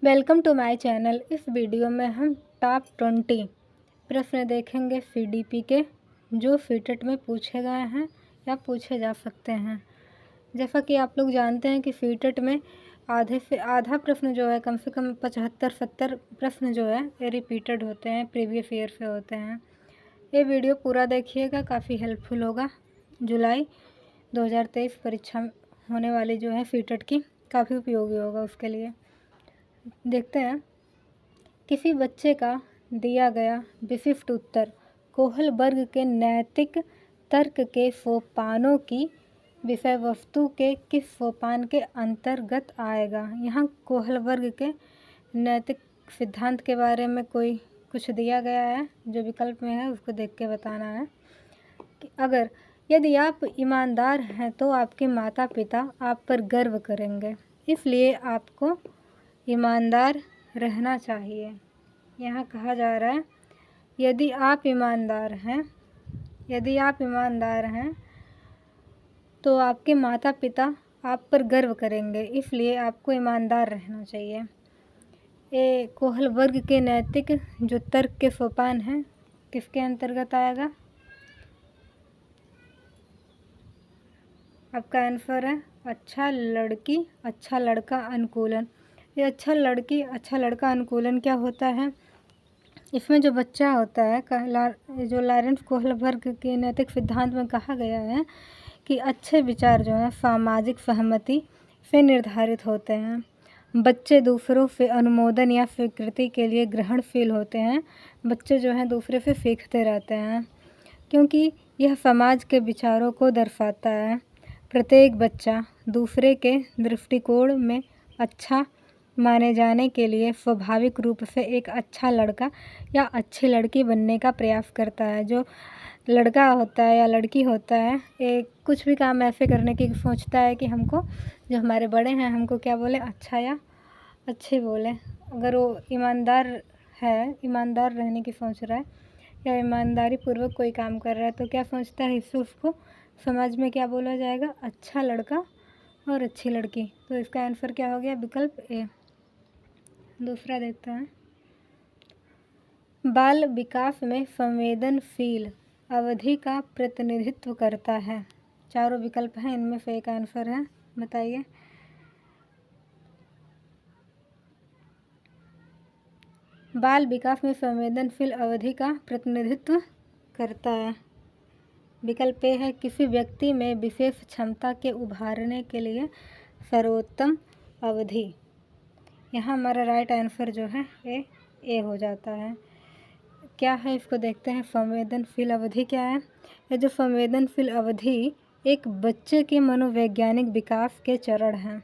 Welcome to my channel. इस video में हम टॉप 20 प्रश्न देखेंगे सीडीपी के, जो सीटेट में पूछे गए हैं या पूछे जा सकते हैं। जैसा कि आप लोग जानते हैं कि सीटेट में आधे से आधा प्रश्न जो है, कम से कम 75-70 प्रश्न जो है ये रिपीटेड होते हैं, प्रीवियस ईयर से होते हैं। ये वीडियो पूरा देखिएगा, काफ़ी हेल्पफुल होगा। जुलाई 2023 परीक्षा होने वाली जो है सीटेट की, काफ़ी उपयोगी होगा उसके लिए। देखते हैं। किसी बच्चे का दिया गया विशिष्ट उत्तर कोहल वर्ग के नैतिक तर्क के सोपानों की विषय वस्तु के किस सोपान के अंतर्गत आएगा। यहाँ कोहल वर्ग के नैतिक सिद्धांत के बारे में कोई कुछ दिया गया है, जो विकल्प में है उसको देख के बताना है कि यदि आप ईमानदार हैं तो आपके माता पिता आप पर गर्व करेंगे, इसलिए आपको ईमानदार रहना चाहिए। यहाँ कहा जा रहा है यदि आप ईमानदार हैं तो आपके माता पिता आप पर गर्व करेंगे, इसलिए आपको ईमानदार रहना चाहिए। ये कोहल वर्ग के नैतिक जो तर्क के सोपान हैं किसके अंतर्गत आएगा? आपका आंसर है अच्छा लड़की अच्छा लड़का अनुकूलन। ये अच्छा लड़की अच्छा लड़का अनुकूलन क्या होता है? इसमें जो बच्चा होता है जो लॉरेंस कोहल वर्ग के नैतिक सिद्धांत में कहा गया है कि अच्छे विचार जो हैं सामाजिक सहमति से निर्धारित होते हैं। बच्चे दूसरों से अनुमोदन या स्वीकृति के लिए ग्रहणशील होते हैं। बच्चे जो हैं दूसरे से सीखते रहते हैं, क्योंकि यह समाज के विचारों को दर्शाता है। प्रत्येक बच्चा दूसरे के दृष्टिकोण में अच्छा माने जाने के लिए स्वाभाविक रूप से एक अच्छा लड़का या अच्छी लड़की बनने का प्रयास करता है। जो लड़का होता है या लड़की होता है, ये कुछ भी काम ऐसे करने की सोचता है कि हमको जो हमारे बड़े हैं हमको क्या बोले, अच्छा या अच्छे बोले। अगर वो ईमानदार है, ईमानदार रहने की सोच रहा है या ईमानदारी पूर्वक कोई काम कर रहा है, तो क्या सोचता है, इससे उसको समाज में क्या बोला जाएगा, अच्छा लड़का और अच्छी लड़की। तो इसका आंसर क्या हो गया, विकल्प ए। दूसरा देखते हैं। बाल विकास में संवेदनशील अवधि का प्रतिनिधित्व करता है। चारों विकल्प हैं, इनमें से एक आंसर है, बताइए। बाल विकास में संवेदनशील अवधि का प्रतिनिधित्व करता है। विकल्प ए है किसी व्यक्ति में विशेष क्षमता के उभारने के लिए सर्वोत्तम अवधि। यहाँ हमारा राइट आंसर जो है ए हो जाता है। क्या है इसको देखते हैं। संवेदनशील अवधि क्या है? ये जो संवेदनशील अवधि एक बच्चे के मनोवैज्ञानिक विकास के चरण हैं।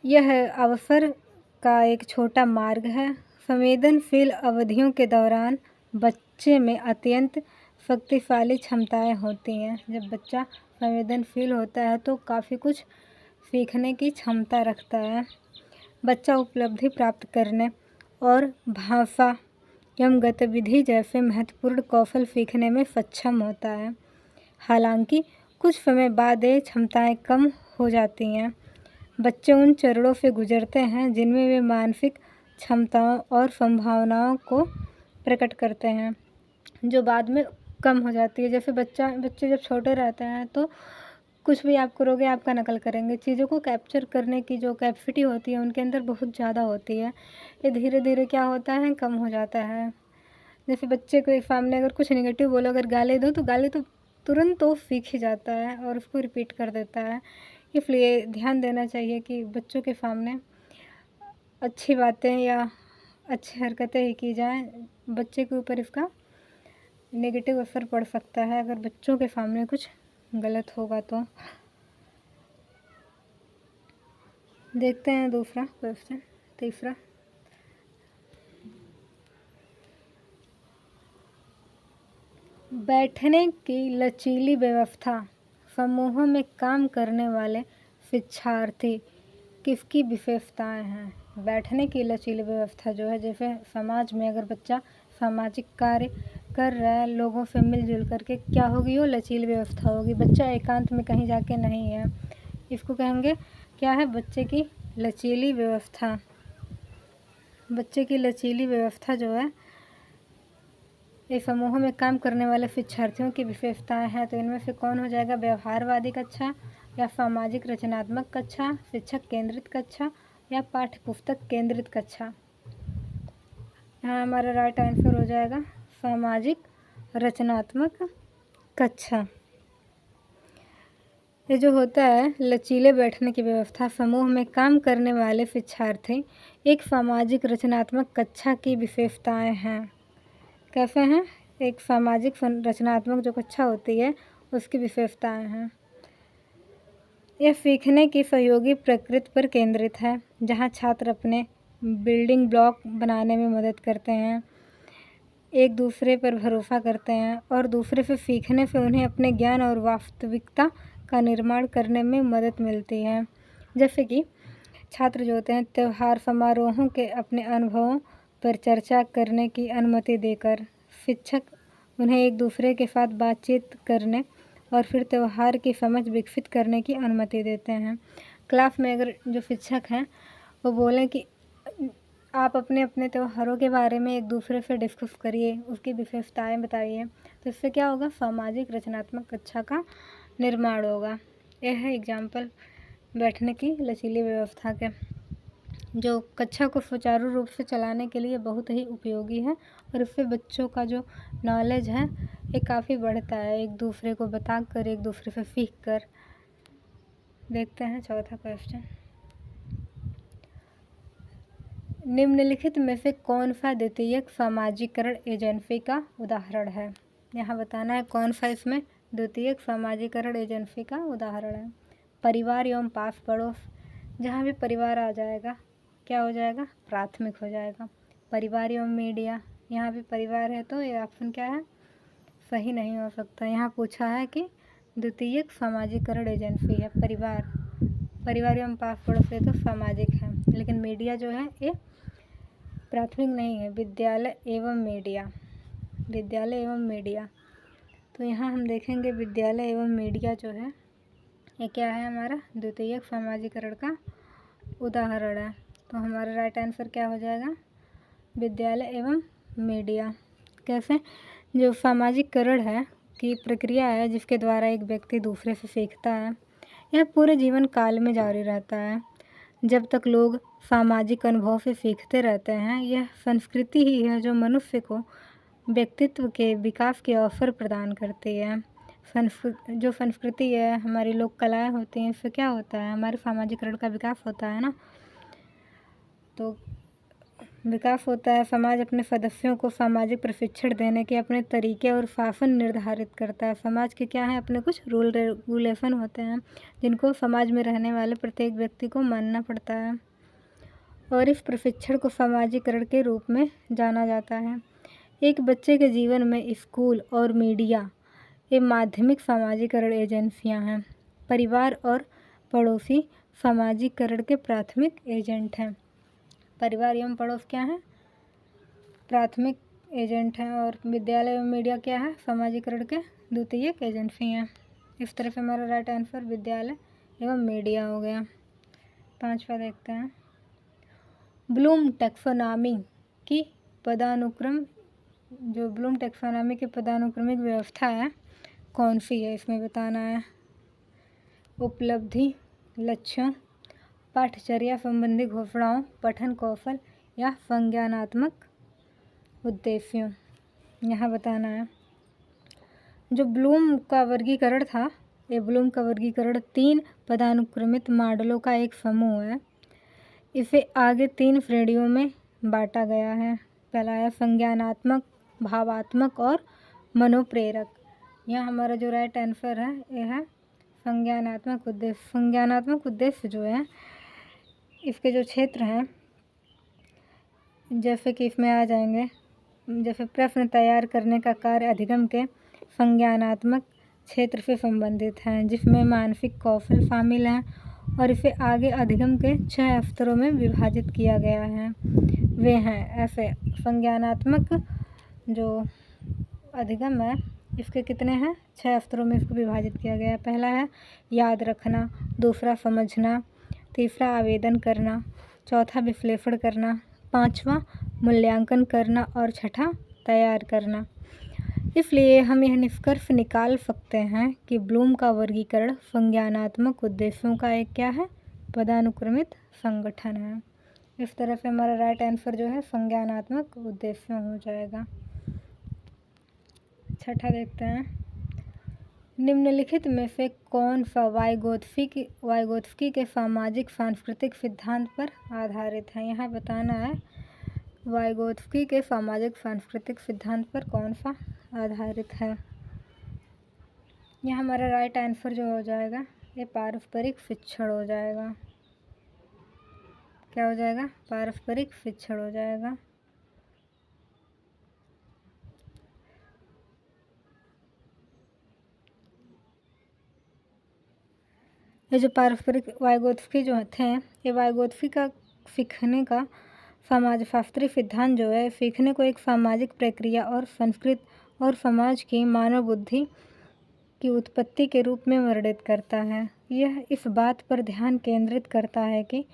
यह अवसर का एक छोटा मार्ग है। संवेदनशील अवधियों के दौरान बच्चे में अत्यंत शक्तिशाली क्षमताएं होती हैं। जब बच्चा संवेदनशील होता है तो काफ़ी कुछ सीखने की क्षमता रखता है। बच्चा उपलब्धि प्राप्त करने और भाषा एवं गतिविधि जैसे महत्वपूर्ण कौशल सीखने में सक्षम होता है। हालांकि कुछ समय बाद ये क्षमताएं कम हो जाती हैं। बच्चे उन चरणों से गुजरते हैं जिनमें वे मानसिक क्षमताओं और संभावनाओं को प्रकट करते हैं, जो बाद में कम हो जाती है। जैसे बच्चे जब छोटे रहते हैं तो कुछ भी आप करोगे आपका नकल करेंगे। चीज़ों को कैप्चर करने की जो कैपेसिटी होती है उनके अंदर बहुत ज़्यादा होती है। ये धीरे धीरे क्या होता है, कम हो जाता है। जैसे बच्चे को सामने अगर कुछ नेगेटिव बोलो, अगर गाली दो तो गाली तो तुरंत तो सीख ही जाता है और उसको रिपीट कर देता है। इसलिए ध्यान देना चाहिए कि बच्चों के सामने अच्छी बातें या अच्छी हरकतें ही की जाएँ। बच्चे के ऊपर इसका नेगेटिव असर पड़ सकता है अगर बच्चों के सामने कुछ गलत होगा तो। देखते हैं दूसरा क्वेश्चन। तीसरा, बैठने की लचीली व्यवस्था समूहों में काम करने वाले शिक्षार्थी किसकी विशेषताएं हैं? बैठने की लचीली व्यवस्था जो है, जैसे समाज में अगर बच्चा सामाजिक कार्य कर रहा है, लोगों से मिलजुल करके, क्या होगी, वो लचीली व्यवस्था होगी। बच्चा एकांत में कहीं जाके नहीं है, इसको कहेंगे क्या है, बच्चे की लचीली व्यवस्था। बच्चे की लचीली व्यवस्था जो है, ये समूहों में काम करने वाले शिक्षार्थियों की विशेषताएं हैं। तो इनमें से कौन हो जाएगा? व्यवहारवादी कक्षा या सामाजिक रचनात्मक कक्षा, शिक्षक केंद्रित कक्षा या पाठ्य पुस्तक केंद्रित कक्षा। यहाँ हमारा राइट आंसर हो जाएगा सामाजिक रचनात्मक कक्षा। ये जो होता है लचीले बैठने की व्यवस्था, समूह में काम करने वाले शिक्षार्थी एक सामाजिक रचनात्मक कक्षा की विशेषताएं हैं। कैसे हैं? एक सामाजिक रचनात्मक जो कक्षा होती है उसकी विशेषताएं हैं। यह सीखने की सहयोगी प्रकृति पर केंद्रित है, जहां छात्र अपने बिल्डिंग ब्लॉक बनाने में मदद करते हैं, एक दूसरे पर भरोसा करते हैं और दूसरे से सीखने से उन्हें अपने ज्ञान और वास्तविकता का निर्माण करने में मदद मिलती है। जैसे कि छात्र जो होते हैं त्यौहार समारोहों के अपने अनुभवों पर चर्चा करने की अनुमति देकर शिक्षक उन्हें एक दूसरे के साथ बातचीत करने और फिर त्यौहार की समझ विकसित करने की अनुमति देते हैं। क्लास में अगर जो शिक्षक हैं वो बोलें कि आप अपने अपने त्योहारों के बारे में एक दूसरे से डिस्कस करिए, उसकी विशेषताएं बताइए, तो इससे क्या होगा? सामाजिक रचनात्मक कक्षा का निर्माण होगा। यह है एग्जाम्पल बैठने की लचीली व्यवस्था के, जो कक्षा को सुचारू रूप से चलाने के लिए बहुत ही उपयोगी है और इससे बच्चों का जो नॉलेज है ये काफ़ी बढ़ता है, एक दूसरे को बता कर, एक दूसरे से सीख कर। देखते हैं चौथा क्वेश्चन। निम्नलिखित में से कौन सा द्वितीयक सामाजिकरण एजेंसी का उदाहरण है? यहाँ बताना है कौन सा इसमें द्वितीयक सामाजिकरण एजेंसी का उदाहरण है। परिवार एवं पास पड़ोस, जहाँ भी परिवार आ जाएगा क्या हो जाएगा? प्राथमिक हो जाएगा। परिवार एवं मीडिया, यहाँ भी परिवार है तो ये ऑप्शन क्या है? सही नहीं हो सकता। यहाँ पूछा है कि द्वितीयक सामाजिकरण एजेंसी है परिवार एवं पास पड़ोस, ये तो सामाजिक है, लेकिन मीडिया जो है ये प्राथमिक नहीं है। विद्यालय एवं मीडिया, तो यहाँ हम देखेंगे विद्यालय एवं मीडिया जो है ये क्या है? हमारा द्वितीयक सामाजिकरण का उदाहरण है। तो हमारा राइट आंसर क्या हो जाएगा? विद्यालय एवं मीडिया। कैसे? जो सामाजिकरण है की प्रक्रिया है जिसके द्वारा एक व्यक्ति दूसरे से सीखता है, यह पूरे जीवन काल में जारी रहता है। जब तक लोग सामाजिक अनुभव से सीखते रहते हैं, यह संस्कृति ही है जो मनुष्य को व्यक्तित्व के विकास के अवसर प्रदान करती है। जो संस्कृति है, हमारी लोक कलाएँ होती हैं, इससे क्या होता है? हमारे सामाजिकरण का विकास होता है ना। तो विकास होता है, समाज अपने सदस्यों को सामाजिक प्रशिक्षण देने के अपने तरीके और शासन निर्धारित करता है। समाज के क्या है? अपने कुछ रूल रेगुलेशन होते हैं जिनको समाज में रहने वाले प्रत्येक व्यक्ति को मानना पड़ता है और इस प्रशिक्षण को सामाजिकरण के रूप में जाना जाता है। एक बच्चे के जीवन में स्कूल और मीडिया ये माध्यमिक सामाजिकरण एजेंसियां हैं। परिवार और पड़ोसी सामाजिकरण के प्राथमिक एजेंट हैं। परिवार एवं पड़ोस क्या है? प्राथमिक एजेंट हैं और विद्यालय एवं मीडिया क्या है? सामाजिकरण के द्वितीयक एजेंसी हैं। इस तरह से हमारा राइट आंसर विद्यालय एवं मीडिया हो गया। पांचवा देखते हैं। ब्लूम टैक्सोनॉमी की पदानुक्रम, जो ब्लूम टैक्सोनॉमी की पदानुक्रमिक व्यवस्था है कौन सी है? इसमें बताना है। उपलब्धि, लक्ष्यों, पाठचर्या संबंधी घोषणाओं, पठन कौशल या संज्ञानात्मक उद्देश्यों, यहाँ बताना है। जो ब्लूम का वर्गीकरण था, ये ब्लूम का वर्गीकरण 3 पदानुक्रमित मॉडलों का एक समूह है। इसे आगे 3 श्रेणियों में बांटा गया है। पहला है संज्ञानात्मक, भावात्मक और मनोप्रेरक। यहाँ हमारा जो राइट आंसर है यह है संज्ञानात्मक उद्देश्य। संज्ञानात्मक उद्देश्य जो है इसके जो क्षेत्र हैं, जैसे कि इसमें आ जाएंगे, जैसे प्रश्न तैयार करने का कार्य अधिगम के संज्ञानात्मक क्षेत्र से संबंधित हैं, जिसमें मानसिक कौशल शामिल हैं और इसे आगे अधिगम के 6 स्तरों में विभाजित किया गया है। वे हैं ऐसे संज्ञानात्मक जो अधिगम है इसके कितने हैं? 6 स्तरों में इसको विभाजित किया गया है। पहला है याद रखना, दूसरा समझना, तीसरा आवेदन करना, चौथा विश्लेषण करना, पांचवा मूल्यांकन करना और छठा तैयार करना। इसलिए हम यह निष्कर्ष निकाल सकते हैं कि ब्लूम का वर्गीकरण संज्ञानात्मक उद्देश्यों का एक क्या है, पदानुक्रमित संगठन है। इस तरह से हमारा राइट आंसर जो है संज्ञानात्मक उद्देश्यों हो जाएगा। छठा देखते हैं, निम्नलिखित में से कौन सा वाइगोत्स्की के सामाजिक सांस्कृतिक सिद्धांत पर आधारित है। यहाँ बताना है वाइगोत्स्की के सामाजिक सांस्कृतिक सिद्धांत पर कौन सा आधारित है। यह हमारा राइट आंसर जो हो जाएगा ये पारस्परिक शिक्षण हो जाएगा। क्या हो जाएगा, पारस्परिक शिक्षण हो जाएगा। ये जो पारस्परिक वाइगोत्स्की जो थे, ये वाइगोत्स्की का सीखने का समाजशास्त्री सिद्धांत जो है सीखने को एक सामाजिक प्रक्रिया और संस्कृत और समाज की मानव बुद्धि की उत्पत्ति के रूप में वर्णित करता है। यह इस बात पर ध्यान केंद्रित करता है कि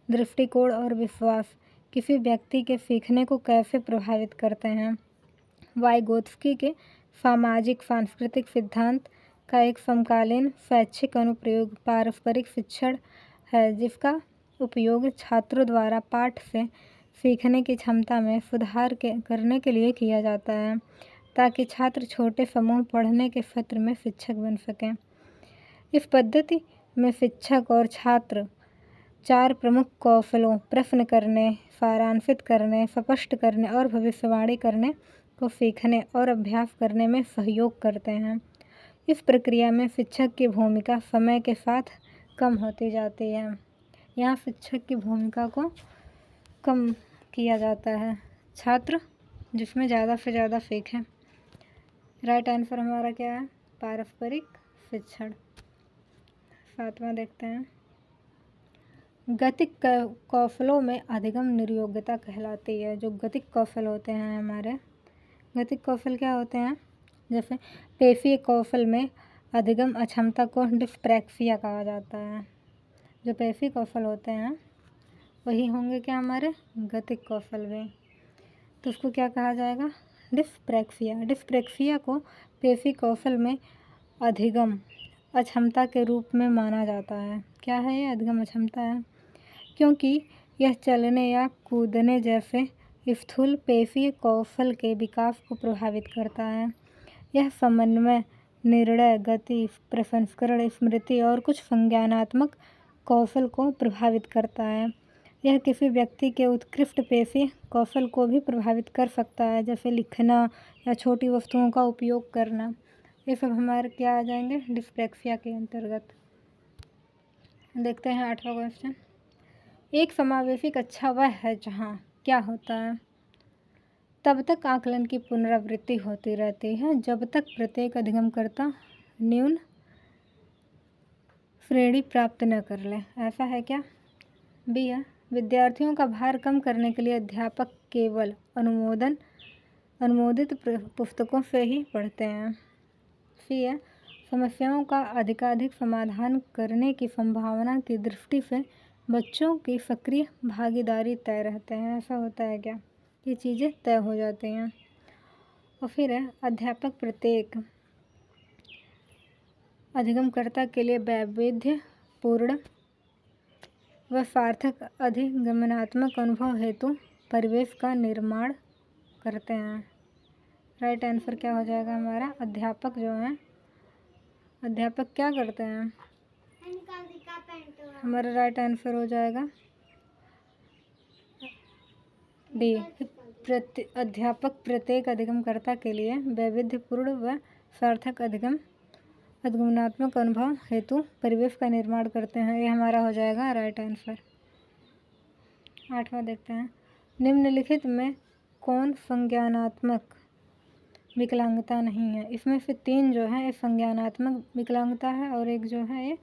दृष्टिकोण और विश्वास किसी व्यक्ति के सीखने को कैसे प्रभावित करते हैं। वाइगोत्स्की के सामाजिक सांस्कृतिक सिद्धांत का एक समकालीन शैक्षिक अनुप्रयोग पारस्परिक शिक्षण है, जिसका उपयोग छात्रों द्वारा पाठ से सीखने की क्षमता में सुधार करने के लिए किया जाता है, ताकि छात्र छोटे समूह पढ़ने के सत्र में शिक्षक बन सकें। इस पद्धति में शिक्षक और छात्र 4 प्रमुख कौशलों प्रश्न करने, सारांशित करने, स्पष्ट करने और भविष्यवाणी करने को सीखने और अभ्यास करने में सहयोग करते हैं। इस प्रक्रिया में शिक्षक की भूमिका समय के साथ कम होती जाती है। यहाँ शिक्षक की भूमिका को कम किया जाता है, छात्र जिसमें ज़्यादा से ज़्यादा सीखें। राइट आंसर हमारा क्या है, पारस्परिक शिक्षण। 7वां देखते हैं, गतिक कौशलों में अधिगम निर्योग्यता कहलाती है। जो गतिक कौशल होते हैं हमारे, गतिक कौशल क्या होते हैं, जैसे पेशीय कौशल में अधिगम अक्षमता को डिस्प्रैक्सिया कहा जाता है। जो पेशीय कौशल होते हैं वही होंगे क्या हमारे गतिक कौशल में, तो उसको क्या कहा जाएगा, डिस्प्रैक्सिया। डिस्प्रैक्सिया को पेशीय कौशल में अधिगम अक्षमता के रूप में माना जाता है। क्या है ये, अधिगम अक्षमता है, क्योंकि यह चलने या कूदने जैसे स्थूल पेशीय कौशल के विकास को प्रभावित करता है। यह समन्वय, निर्णय, गति, प्रसंस्करण, स्मृति और कुछ संज्ञानात्मक कौशल को प्रभावित करता है। यह किसी व्यक्ति के उत्कृष्ट पेशीय कौशल को भी प्रभावित कर सकता है, जैसे लिखना या छोटी वस्तुओं का उपयोग करना। ये सब हमारे क्या आ जाएंगे, डिस्प्रैक्सिया के अंतर्गत। देखते हैं 8वां क्वेश्चन, एक समावेशी कक्षा वह है जहाँ क्या होता है, तब तक आकलन की पुनरावृत्ति होती रहती है जब तक प्रत्येक अधिगमकर्ता न्यून श्रेणी प्राप्त न कर ले। ऐसा है क्या, बी है, विद्यार्थियों का भार कम करने के लिए अध्यापक केवल अनुमोदित पुस्तकों से ही पढ़ते हैं। सी है, समस्याओं का अधिकाधिक समाधान करने की संभावना की दृष्टि से बच्चों की सक्रिय भागीदारी तय रहते हैं। ऐसा होता है क्या, ये चीज़ें तय हो जाती हैं। और फिर है, अध्यापक प्रत्येक अधिगमकर्ता के लिए वैविध्यपूर्ण व सार्थक अधिगमनात्मक अनुभव हेतु परिवेश का निर्माण करते हैं। राइट आंसर क्या हो जाएगा हमारा, अध्यापक जो हैं, अध्यापक क्या करते हैं, हमारा राइट आंसर हो जाएगा डी, अध्यापक प्रत्येक अधिगमकर्ता के लिए वैविध्यपूर्ण व सार्थक अधिगमनात्मक अनुभव हेतु परिवेश का निर्माण करते हैं। ये हमारा हो जाएगा राइट आंसर। 8वां देखते हैं, निम्नलिखित में कौन संज्ञानात्मक विकलांगता नहीं है। इसमें से 3 जो है ये संज्ञानात्मक विकलांगता है और एक जो है ये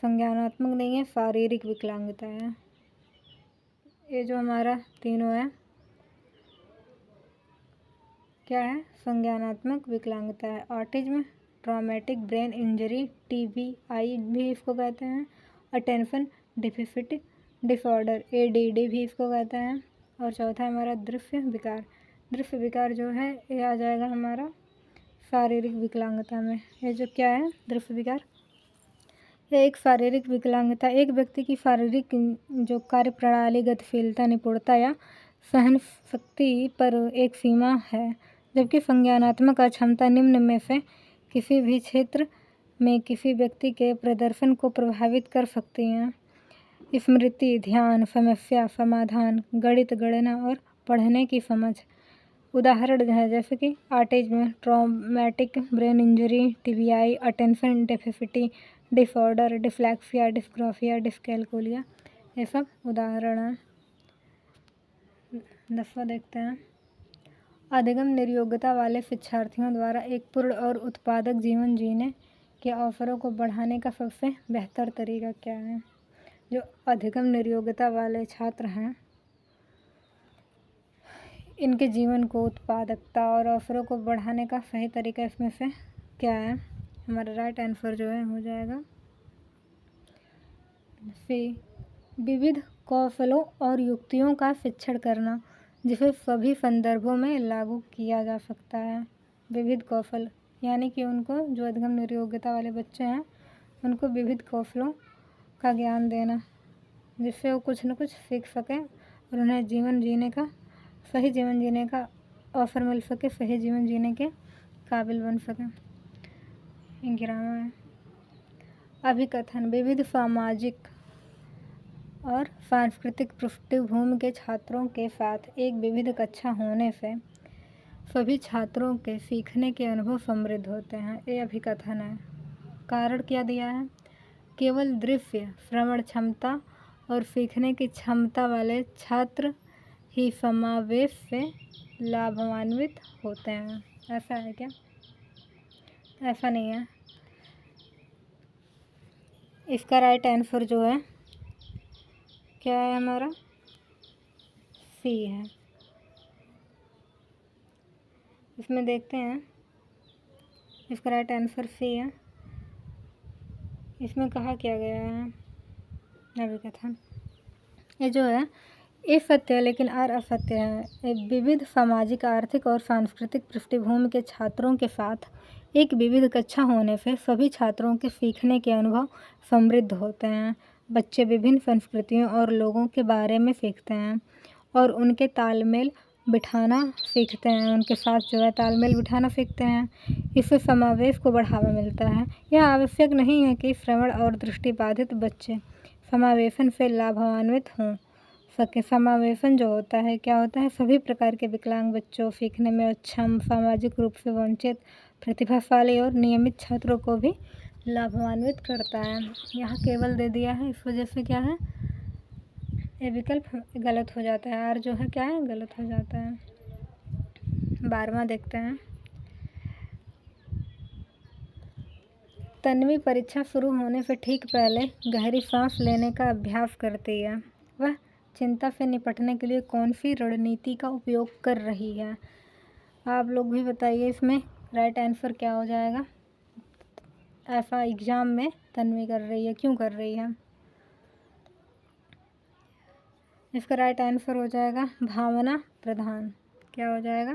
संज्ञानात्मक नहीं है, शारीरिक विकलांगता है। ये जो हमारा तीनों है क्या है, संज्ञानात्मक विकलांगता है। Autism, traumatic brain injury, TBI भी इसको कहते हैं, अटेंशन डेफिसिट डिसऑर्डर ADD भी इसको कहते हैं, और चौथा है हमारा दृश्य विकार। दृश्य विकार जो है ये आ जाएगा हमारा शारीरिक विकलांगता में। ये जो क्या है दृश्य विकार, यह एक शारीरिक विकलांगता एक व्यक्ति की शारीरिक जो कार्य प्रणाली, गतिशीलता, निपुणता या सहन शक्ति पर एक सीमा है, जबकि संज्ञानात्मक अक्षमता निम्न में से किसी भी क्षेत्र में किसी व्यक्ति के प्रदर्शन को प्रभावित कर सकती हैं। स्मृति, ध्यान, समस्या समाधान, गणित, गणना और पढ़ने की समझ। उदाहरण है जैसे कि autism, traumatic brain injury, TBI, attention deficit disorder, dyslexia, dysgraphia, dyscalculia, ये सब उदाहरण हैं। 10वां देखते हैं। अधिगम निर्योग्यता वाले शिक्षार्थियों द्वारा एक पूर्ण और उत्पादक जीवन जीने के अवसरों को बढ़ाने का सबसे बेहतर तरीका क्या है? जो अधिगम निर्योग्यता वाले छात्र हैं, इनके जीवन को उत्पादकता और अवसरों को बढ़ाने का सही तरीका इसमें से क्या है? हमारा राइट आंसर जो है हो जाएगा सी, विविध कौशलों और युक्तियों का शिक्षण करना जिसे सभी संदर्भों में लागू किया जा सकता है। विविध कौशल यानी कि उनको जो अधिगम निर्योग्यता वाले बच्चे हैं उनको विविध कौशलों का ज्ञान देना जिससे वो कुछ न कुछ सीख सकें और उन्हें जीवन जीने का सही जीवन जीने का अवसर मिल सके, सही जीवन जीने के काबिल बन सकें। 11वां है अभिकथन। विविध सामाजिक और सांस्कृतिक पृष्ठभूमि के छात्रों के साथ एक विविध कक्षा होने से सभी छात्रों के सीखने के अनुभव समृद्ध होते हैं। ये अभिकथन है। कारण क्या दिया है? केवल दृश्य, श्रवण क्षमता और सीखने की क्षमता वाले छात्र ही समावेश से लाभान्वित होते हैं। ऐसा है क्या? ऐसा नहीं है। इसका राइट आंसर जो है क्या है हमारा? सी है। इसमें देखते हैं, इसका राइट आंसर सी है। इसमें कहा क्या गया है अभिकथन, ये जो है ये सत्य है लेकिन आर असत्य है। विविध सामाजिक, आर्थिक और सांस्कृतिक पृष्ठभूमि के छात्रों के साथ एक विविध कक्षा होने से सभी छात्रों के सीखने के अनुभव समृद्ध होते हैं। बच्चे विभिन्न संस्कृतियों और लोगों के बारे में सीखते हैं और उनके तालमेल बिठाना सीखते हैं, उनके साथ जो है तालमेल बिठाना सीखते हैं। इससे समावेश को बढ़ावा मिलता है। यह आवश्यक नहीं है कि श्रवण और दृष्टिबाधित बच्चे समावेशन से लाभान्वित हों सके। समावेशन जो होता है क्या होता है? सभी प्रकार के विकलांग बच्चों, सीखने में अक्षम, सामाजिक रूप से वंचित, प्रतिभाशाली और नियमित छात्रों को भी लाभान्वित करता है। यहाँ केवल दे दिया है, इस वजह से क्या है ये विकल्प गलत हो जाता है। आर जो है क्या है? गलत हो जाता है। 12वां देखते हैं। तन्वी परीक्षा शुरू होने से ठीक पहले गहरी सांस लेने का अभ्यास करती है। वह चिंता से निपटने के लिए कौन सी रणनीति का उपयोग कर रही है? आप लोग भी बताइए इसमें राइट आंसर क्या हो जाएगा? ऐसा एग्ज़ाम में तन्वी कर रही है, क्यों कर रही है? इसका राइट आंसर हो जाएगा भावना प्रधान। क्या हो जाएगा?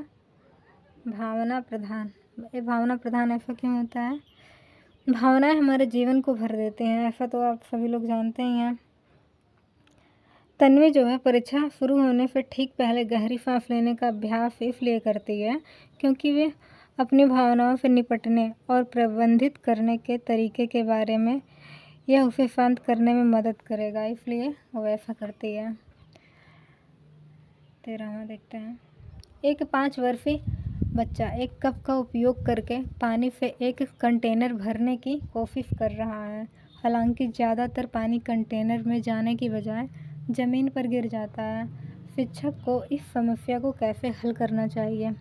भावना प्रधान। ये भावना प्रधान ऐसा क्यों होता है? भावनाएं हमारे जीवन को भर देते हैं, ऐसा तो आप सभी लोग जानते ही हैं। तन्वी जो है परीक्षा शुरू होने से ठीक पहले गहरी सांस लेने का अभ्यास इसलिए करती है क्योंकि वे अपनी भावनाओं से निपटने और प्रबंधित करने के तरीके के बारे में यह उसे शांत करने में मदद करेगा, इसलिए वो ऐसा करती है। 13वां देखते हैं। एक 5 वर्षीय बच्चा एक कप का उपयोग करके पानी से एक कंटेनर भरने की कोशिश कर रहा है। हालांकि ज़्यादातर पानी कंटेनर में जाने की बजाय ज़मीन पर गिर जाता है। शिक्षक को इस समस्या को कैसे हल करना चाहिए?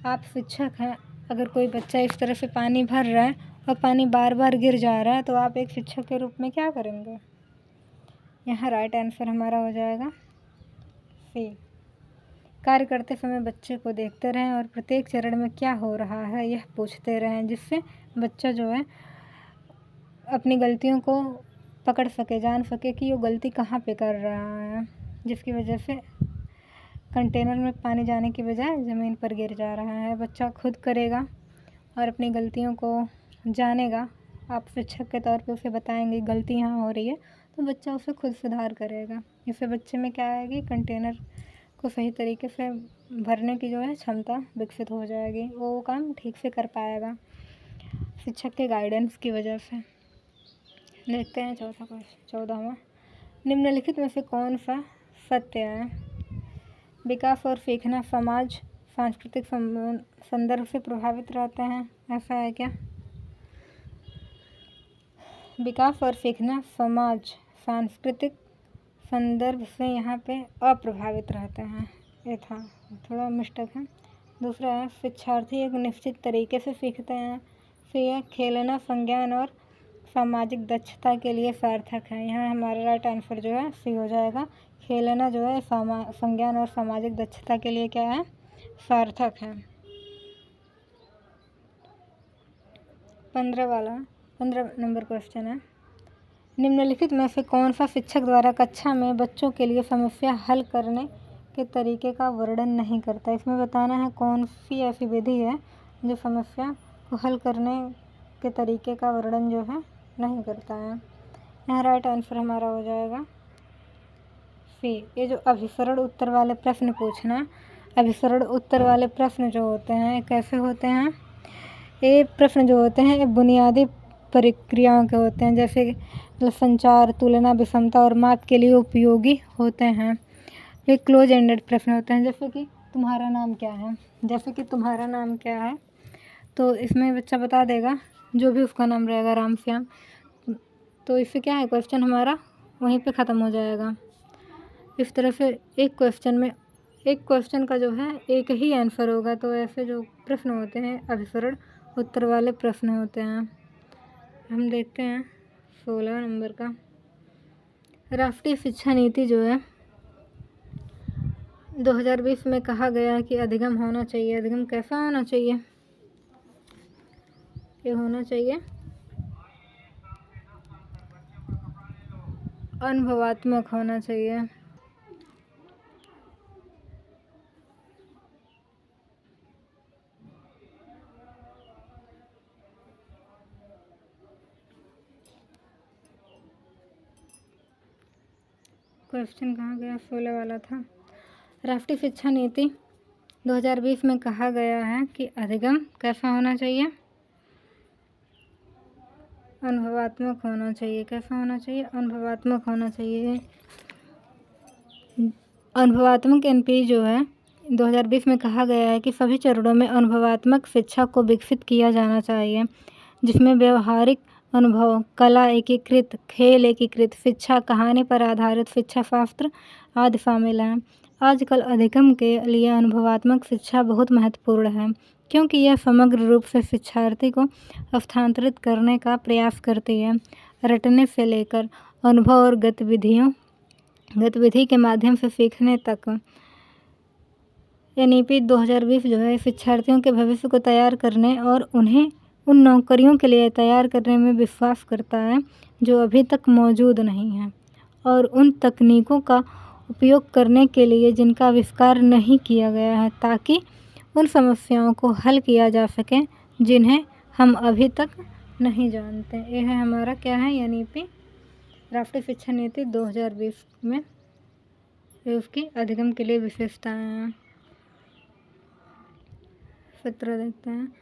आप शिक्षक हैं, अगर कोई बच्चा इस तरह से पानी भर रहा है और पानी बार बार गिर जा रहा है तो आप एक शिक्षक के रूप में क्या करेंगे? यहाँ राइट आंसर हमारा हो जाएगा सी। कार्य करते समय बच्चे को देखते रहें और प्रत्येक चरण में क्या हो रहा है यह पूछते रहें, जिससे बच्चा जो है अपनी गलतियों को पकड़ सके, जान सके कि वो गलती कहाँ पे कर रहा है, जिसकी वजह से कंटेनर में पानी जाने की बजाय ज़मीन पर गिर जा रहा है। बच्चा खुद करेगा और अपनी गलतियों को जानेगा। आप शिक्षक के तौर पे उसे बताएंगे गलती यहाँ हो रही है तो बच्चा उसे खुद सुधार करेगा। इससे बच्चे में क्या आएगी, कंटेनर को सही तरीके से भरने की जो है क्षमता विकसित हो जाएगी, वो काम ठीक से कर पाएगा शिक्षक के गाइडेंस की वजह से। देखते हैं 14वां। निम्नलिखित में से कौन सा सत्य है? विकास और सीखना समाज सांस्कृतिक संदर्भ से प्रभावित रहते हैं, ऐसा है क्या? विकास और सीखना समाज सांस्कृतिक संदर्भ से यहाँ पे अप्रभावित रहते हैं, ये था थोड़ा मिस्टेक है। दूसरा है शिक्षार्थी एक निश्चित तरीके से सीखते हैं। फिर यह खेलना संज्ञान और सामाजिक दक्षता के लिए सार्थक है। यहाँ हमारा राइट आंसर जो है सी हो जाएगा। खेलना जो है संज्ञान और सामाजिक दक्षता के लिए क्या है, सार्थक है। 15 नंबर क्वेश्चन है, निम्नलिखित में से कौन सा शिक्षक द्वारा कक्षा में बच्चों के लिए समस्या हल करने के तरीके का वर्णन नहीं करता? इसमें बताना है कौन सी ऐसी विधि है जो समस्या को हल करने के तरीके का वर्णन जो है नहीं करता है। यहाँ राइट आंसर हमारा हो जाएगा सी। ये जो अभिसरण उत्तर वाले प्रश्न पूछना, अभिसरण उत्तर वाले प्रश्न जो होते हैं कैसे होते हैं? ये प्रश्न जो होते हैं ये बुनियादी प्रक्रियाओं के होते हैं, जैसे संचार, तुलना, विषमता और माप के लिए उपयोगी होते हैं। ये क्लोज एंडेड प्रश्न होते हैं, जैसे कि तुम्हारा नाम क्या है, जैसे कि तुम्हारा नाम क्या है, तो इसमें बच्चा बता देगा जो भी उसका नाम रहेगा, राम श्याम, तो इससे क्या है क्वेश्चन हमारा वहीं पे ख़त्म हो जाएगा। इस तरह से एक क्वेश्चन का जो है एक ही आंसर होगा, तो ऐसे जो प्रश्न होते हैं अभिसरण उत्तर वाले प्रश्न होते हैं। हम देखते हैं 16 नंबर का। राष्ट्रीय शिक्षा नीति जो है 2020 में कहा गया है कि अधिगम होना चाहिए। अधिगम कैसा होना चाहिए? ये होना चाहिए अनुभवात्मक होना चाहिए। क्वेश्चन कहाँ गया? 16 वाला था। राष्ट्रीय शिक्षा नीति 2020 में कहा गया है कि अधिगम कैसा होना चाहिए? अनुभवात्मक होना चाहिए। कैसा होना चाहिए? अनुभवात्मक होना चाहिए। अनुभवात्मक एनपी जो है 2020 में कहा गया है कि सभी चरणों में अनुभवात्मक शिक्षा को विकसित किया जाना चाहिए, जिसमें व्यवहारिक अनुभव, कला एकीकृत, खेल एकीकृत, शिक्षा, कहानी पर आधारित शिक्षा शास्त्र आदि शामिल हैं। आजकल अधिगम के लिए अनुभवात्मक शिक्षा बहुत महत्वपूर्ण है, क्योंकि यह समग्र रूप से शिक्षार्थी को स्थानांतरित करने का प्रयास करती है, रटने से लेकर अनुभव और गतिविधि के माध्यम से सीखने तक। एनईपी 2020 जो है शिक्षार्थियों के भविष्य को तैयार करने और उन्हें उन नौकरियों के लिए तैयार करने में विश्वास करता है जो अभी तक मौजूद नहीं हैं, और उन तकनीकों का उपयोग करने के लिए जिनका आविष्कार नहीं किया गया है, ताकि उन समस्याओं को हल किया जा सके जिन्हें हम अभी तक नहीं जानते। यह है हमारा क्या है, एनईपी राष्ट्रीय शिक्षा नीति 2020 में उसकी अधिगम के लिए विशेषताएं हैं। 17 देखते हैं।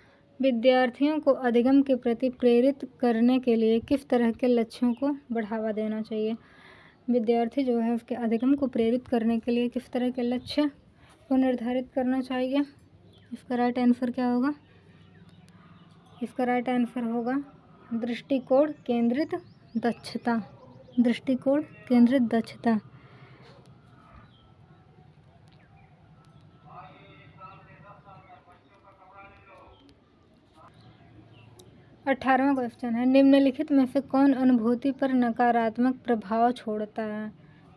विद्यार्थियों को अधिगम के प्रति प्रेरित करने के लिए किस तरह के लक्ष्यों को बढ़ावा देना चाहिए? विद्यार्थी जो है उसके अधिगम को प्रेरित करने के लिए किस तरह के लक्ष्य को निर्धारित करना चाहिए? इसका राइट आंसर क्या होगा? इसका राइट आंसर होगा दृष्टिकोण केंद्रित दक्षता। दृष्टिकोण केंद्रित दक्षता। 18वां क्वेश्चन है, निम्नलिखित में से कौन अनुभूति पर नकारात्मक प्रभाव छोड़ता है?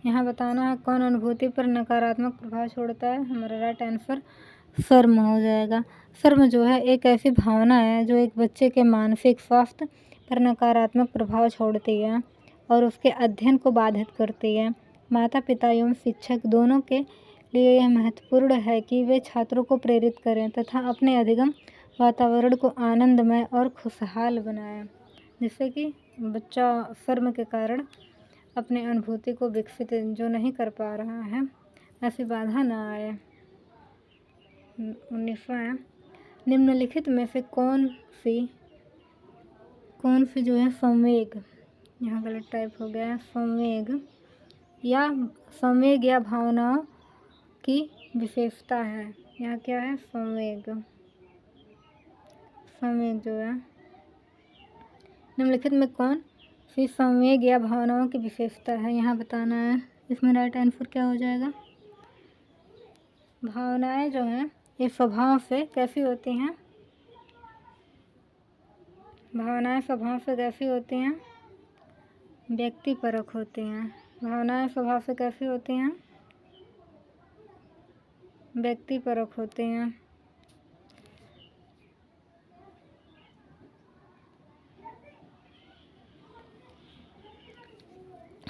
यहाँ बताना है कौन अनुभूति पर नकारात्मक प्रभाव छोड़ता है। हमारा राइट आंसर शर्म हो जाएगा। शर्म जो है एक ऐसी भावना है जो एक बच्चे के मानसिक स्वास्थ्य पर नकारात्मक प्रभाव छोड़ती है और उसके अध्ययन को बाधित करती है। माता पिता एवं शिक्षक दोनों के लिए यह महत्वपूर्ण है कि वे छात्रों को प्रेरित करें तथा अपने अधिगम वातावरण को आनंदमय और खुशहाल बनाएं, जिससे कि बच्चा शर्म के कारण अपने अनुभूति को विकसित जो नहीं कर पा रहा है ऐसी बाधा न आए। 19वां है, निम्नलिखित में से कौन सी जो है संवेग, यहाँ गलत टाइप हो गया है, संवेग या भावनाओं की विशेषता है। यहाँ क्या है, संवेग जो है, निम्नलिखित में कौन सी संवेग या भावनाओं की विशेषता है, यहाँ बताना है। इसमें राइट आंसर क्या हो जाएगा, भावनाएं जो हैं ये स्वभाव से कैसी होती हैं, भावनाएं स्वभाव से कैसी होती हैं, व्यक्तिपरक होती हैं। भावनाएं स्वभाव से कैसी होती हैं, व्यक्तिपरक होती हैं।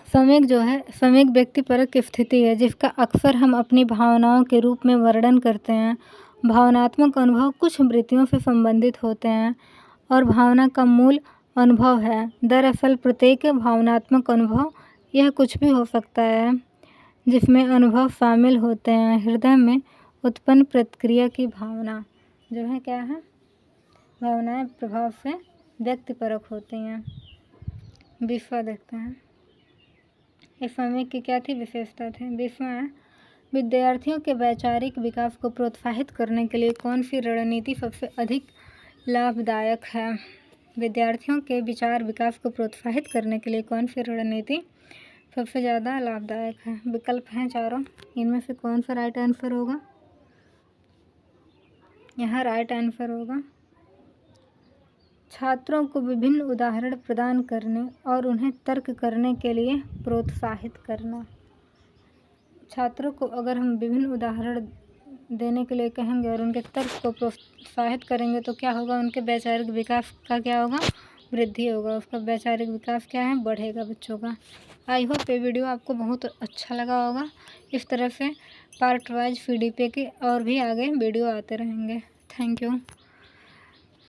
संवेग जो है, संवेग व्यक्तिपरक की स्थिति है जिसका अक्सर हम अपनी भावनाओं के रूप में वर्णन करते हैं। भावनात्मक अनुभव कुछ वृत्तियों से संबंधित होते हैं और भावना का मूल अनुभव है। दरअसल प्रत्येक भावनात्मक अनुभव यह कुछ भी हो सकता है जिसमें अनुभव शामिल होते हैं। हृदय में उत्पन्न प्रतिक्रिया की भावना जो है क्या है, भावनाएं प्रभाव से व्यक्तिपरक होती हैं। 20वां देखते हैं, इस संवेग की क्या थी, विशेषता थी। 20वां है, विद्यार्थियों के वैचारिक विकास को प्रोत्साहित करने के लिए कौन सी रणनीति सबसे अधिक लाभदायक है। विद्यार्थियों के विचार विकास को प्रोत्साहित करने के लिए कौन सी रणनीति सबसे ज़्यादा लाभदायक है। विकल्प हैं चारों, इनमें से कौन सा राइट आंसर होगा, यहाँ राइट आंसर होगा छात्रों को विभिन्न उदाहरण प्रदान करने और उन्हें तर्क करने के लिए प्रोत्साहित करना। छात्रों को अगर हम विभिन्न उदाहरण देने के लिए कहेंगे और उनके तर्क को प्रोत्साहित करेंगे तो क्या होगा, उनके वैचारिक विकास का क्या होगा, वृद्धि होगा, उसका वैचारिक विकास क्या है, बढ़ेगा बच्चों का। आई होप ये वीडियो आपको बहुत अच्छा लगा होगा। इस तरह से पार्ट वाइज PDP के और भी आगे वीडियो आते रहेंगे। Thank you.